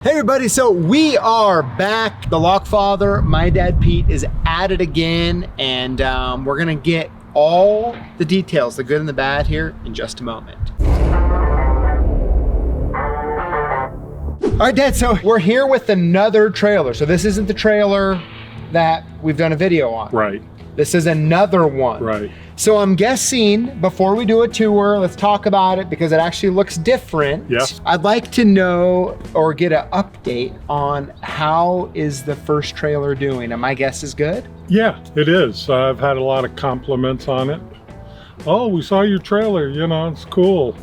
Hey everybody, so we are back. The Lockfather, my dad Pete, is at it again, and we're gonna get all the details, the good and the bad here in just a moment. All right, Dad, so we're here with another trailer. So this isn't the trailer that we've done a video on. Right. This is another one. Right. So I'm guessing before we do a tour, let's talk about it because it actually looks different. Yes. I'd like to know or get an update on how is the first trailer doing, and my guess is good? Yeah, it is. I've had a lot of compliments on it. Oh, we saw your trailer, you know, it's cool.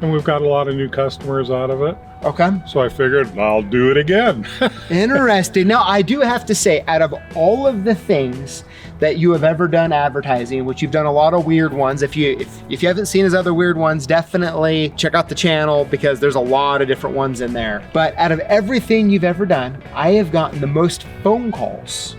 And we've got a lot of new customers out of it. Okay. So I figured I'll do it again. Interesting. Now, I do have to say, out of all of the things that you have ever done advertising, which you've done a lot of weird ones, if you haven't seen his other weird ones, definitely check out the channel because there's a lot of different ones in there. But out of everything you've ever done, I have gotten the most phone calls.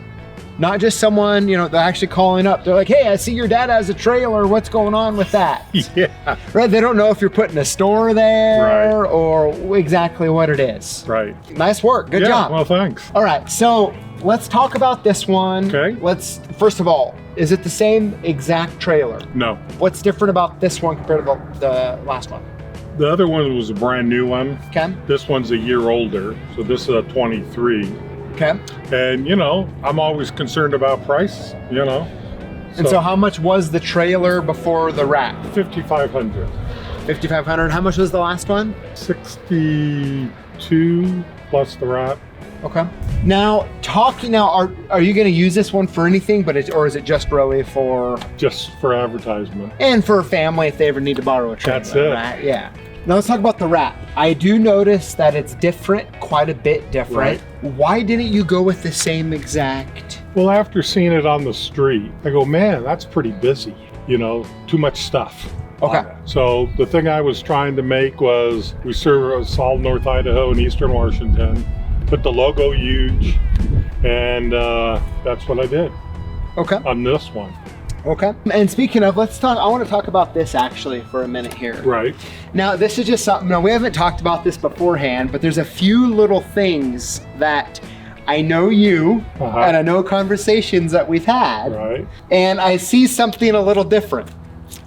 Not just someone, you know, they're actually calling up. They're like, hey, I see your dad has a trailer. What's going on with that? Yeah. Right? They don't know if you're putting a store there Right. or exactly what it is. Right. Nice work. Good job. Well, thanks. All right. So let's talk about this one. Okay. First of all, is it the same exact trailer? No. What's different about this one compared to the last one? The other one was a brand new one. Okay. This one's a year older. So this is a 23. Okay. And, you know, I'm always concerned about price, you know. And so how much was the trailer before the wrap? $5,500. $5,500. How much was the last one? 62 plus the wrap. Okay. Now, are you going to use this one for anything, or is it just really for? Just for advertisement. And for a family if they ever need to borrow a trailer. That's it. Right? Yeah. Now let's talk about the wrap. I do notice that it's different, quite a bit different. Right. Why didn't you go with the same exact? Well, after seeing it on the street, I go, man, that's pretty busy. You know, too much stuff. Okay. So the thing I was trying to make was, we service all North Idaho and Eastern Washington, put the logo huge, and that's what I did. Okay. On this one. Okay. And speaking of, I want to talk about this actually for a minute here. Right. Now, this is just something, we haven't talked about this beforehand, but there's a few little things that I know you, and I know conversations that we've had. Right. And I see something a little different.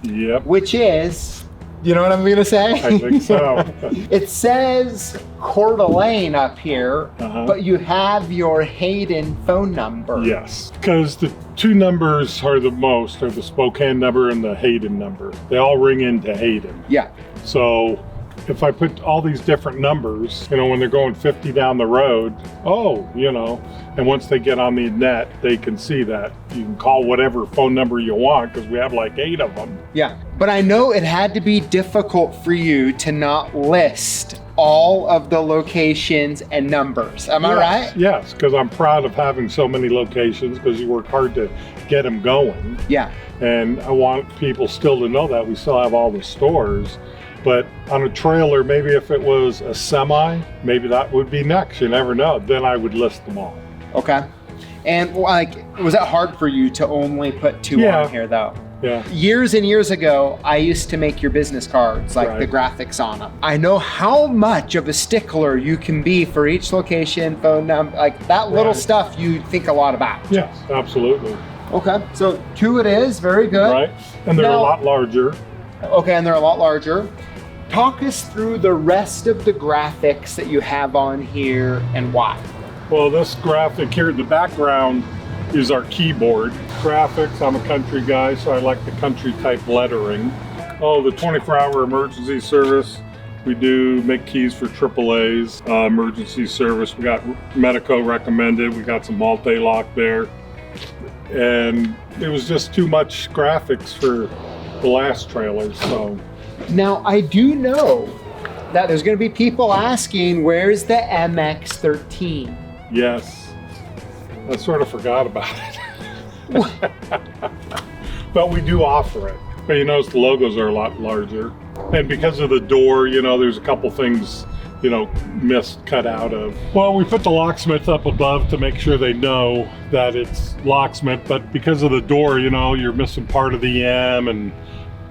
Yep. Which is, you know what I'm gonna say? I think so. It says Coeur d'Alene up here, but you have your Hayden phone number. Yes, because the two numbers are the Spokane number and the Hayden number. They all ring into Hayden. Yeah. So if I put all these different numbers, you know, when they're going 50 down the road, you know, and once they get on the net, they can see that. You can call whatever phone number you want because we have like 8 of them. Yeah, but I know it had to be difficult for you to not list all of the locations and numbers. Am I right? Yes, because I'm proud of having so many locations because you work hard to get them going. Yeah. And I want people still to know that we still have all the stores. But on a trailer, maybe if it was a semi, maybe that would be next. You never know. Then I would list them all. Okay. And like, was that hard for you to only put 2 on here though? Yeah. Years and years ago, I used to make your business cards, like the graphics on them. I know how much of a stickler you can be for each location, phone number, like that little stuff you think a lot about. Yes, absolutely. Okay, so 2 it is, very good. Right, and they're a lot larger. Okay, and they're a lot larger. Talk us through the rest of the graphics that you have on here and why. Well, this graphic here, the background is our keyboard. Graphics, I'm a country guy, so I like the country type lettering. Oh, the 24-hour emergency service. We do make keys for AAA's emergency service. We got Medico recommended. We got some multi-lock there. And it was just too much graphics for the last trailer, so. Now, I do know that there's going to be people asking, where's the MX-13? Yes, I sort of forgot about it. But we do offer it. But you notice the logos are a lot larger. And because of the door, you know, there's a couple things, you know, cut out of. Well, we put the locksmith up above to make sure they know that it's locksmith, but because of the door, you know, you're missing part of the M and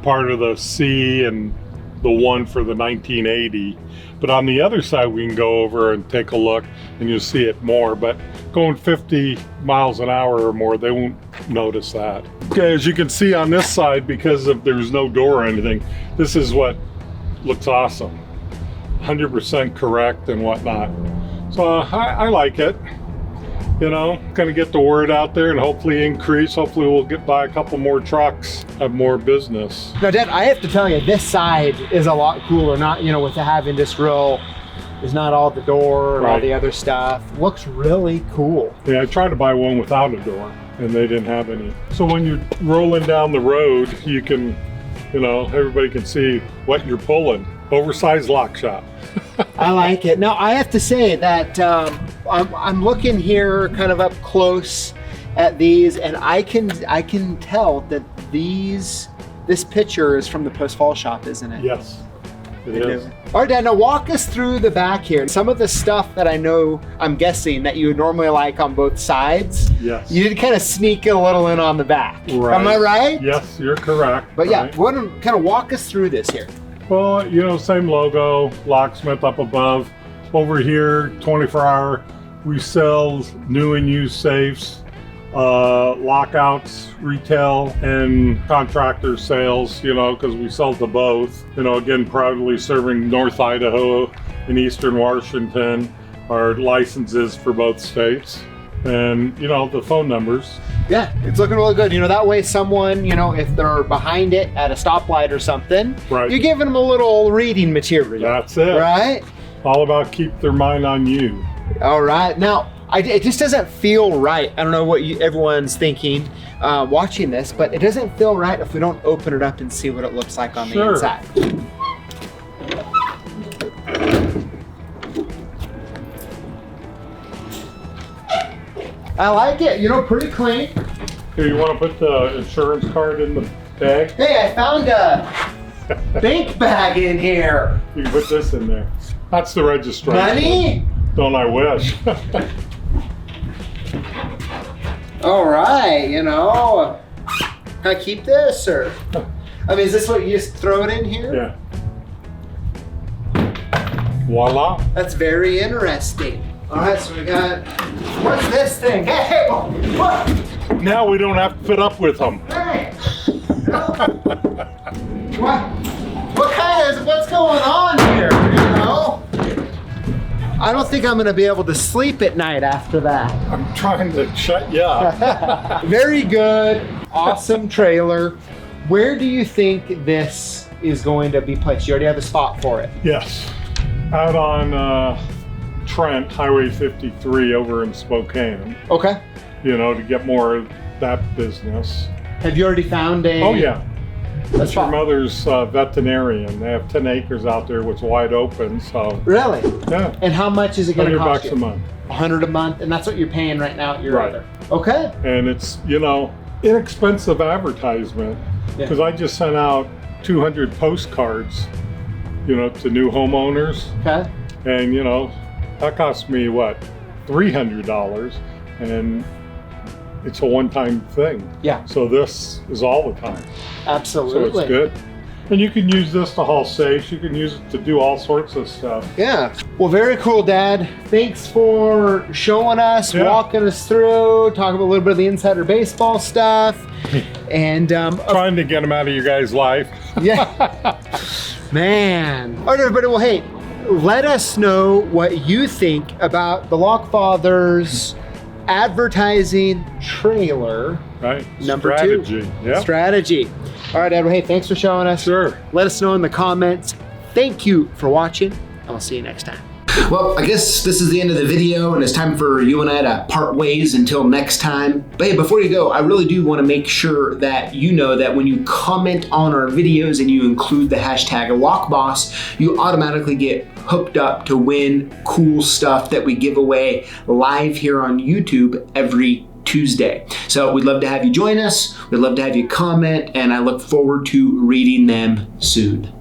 part of the C, and the one for the 1980. But on the other side, we can go over and take a look and you'll see it more. But going 50 miles an hour or more, they won't notice that. Okay, as you can see on this side, because there's no door or anything, this is what looks awesome. 100% correct and whatnot. So I like it. You know, gonna get the word out there and hopefully increase. Hopefully we'll get by a couple more trucks, have more business. Now, Dad, I have to tell you, this side is a lot cooler. Not, you know, with having this real, there's not all the door and all the other stuff. Looks really cool. Yeah, I tried to buy one without a door and they didn't have any. So when you're rolling down the road, you can, you know, everybody can see what you're pulling. Oversized lock shop. I like it. Now, I have to say that I'm looking here kind of up close at these, and I can tell that this picture is from the post-fall shop, isn't it? Yes, it is. All right, Dad, now walk us through the back here. Some of the stuff that I know, I'm guessing, that you would normally like on both sides. Yes. You did kind of sneak a little in on the back. Right. Am I right? Yes, you're correct. But yeah, go ahead and kind of walk us through this here. Well, you know, same logo, locksmith up above. Over here, 24-hour, we sell new and used safes, lockouts, retail, and contractor sales, you know, because we sell to both. You know, again, proudly serving North Idaho and Eastern Washington, our licenses for both states. And, you know, the phone numbers. Yeah, it's looking really good. You know, that way someone, you know, if they're behind it at a stoplight or something, right, you're giving them a little reading material. That's it. Right? All about keep their mind on you. All right. Now, it just doesn't feel right. I don't know what everyone's thinking watching this, but it doesn't feel right if we don't open it up and see what it looks like on the inside. I like it, you know, pretty clean. Here, you want to put the insurance card in the bag? Hey, I found a bank bag in here. You can put this in there. That's the registration. Money? Don't I wish? All right, you know, can I keep this or? I mean, is this what you just throw it in here? Yeah. Voila. That's very interesting. All right, so we got, what's this thing? Hey, what? Now we don't have to put up with them. Hey, what's going on here, you know? I don't think I'm gonna be able to sleep at night after that. I'm trying to shut you up. Very good, awesome trailer. Where do you think this is going to be placed? You already have a spot for it. Yes, out on Trent, Highway 53 over in Spokane. Okay. You know, to get more of that business. Have you already found a? Oh yeah. That's your mother's veterinarian. They have 10 acres out there, which is wide open. So really? Yeah. And how much is it going to cost you? $100 a month. $100 a month, and that's what you're paying right now at your other. Okay. And it's, you know, inexpensive advertisement because I just sent out 200 postcards, you know, to new homeowners. Okay. And you know, that cost me what, $300, and it's a one-time thing. Yeah. So this is all the time. Absolutely. So it's good. And you can use this to haul safes. You can use it to do all sorts of stuff. Yeah. Well, very cool, Dad. Thanks for showing us, walking us through, talking a little bit of the insider baseball stuff, and trying to get them out of your guys' life. Yeah. Man. All right, everybody. Well, hey, let us know what you think about the Lockfather's advertising trailer. Right. Number Strategy. 2. Yeah. Strategy. All right, Edward. Hey, thanks for showing us. Sure. Let us know in the comments. Thank you for watching, and we'll see you next time. Well, I guess this is the end of the video, and it's time for you and I to part ways until next time. But hey, before you go, I really do want to make sure that you know that when you comment on our videos and you include the hashtag Lockboss, you automatically get hooked up to win cool stuff that we give away live here on YouTube every Tuesday. So we'd love to have you join us. We'd love to have you comment, and I look forward to reading them soon.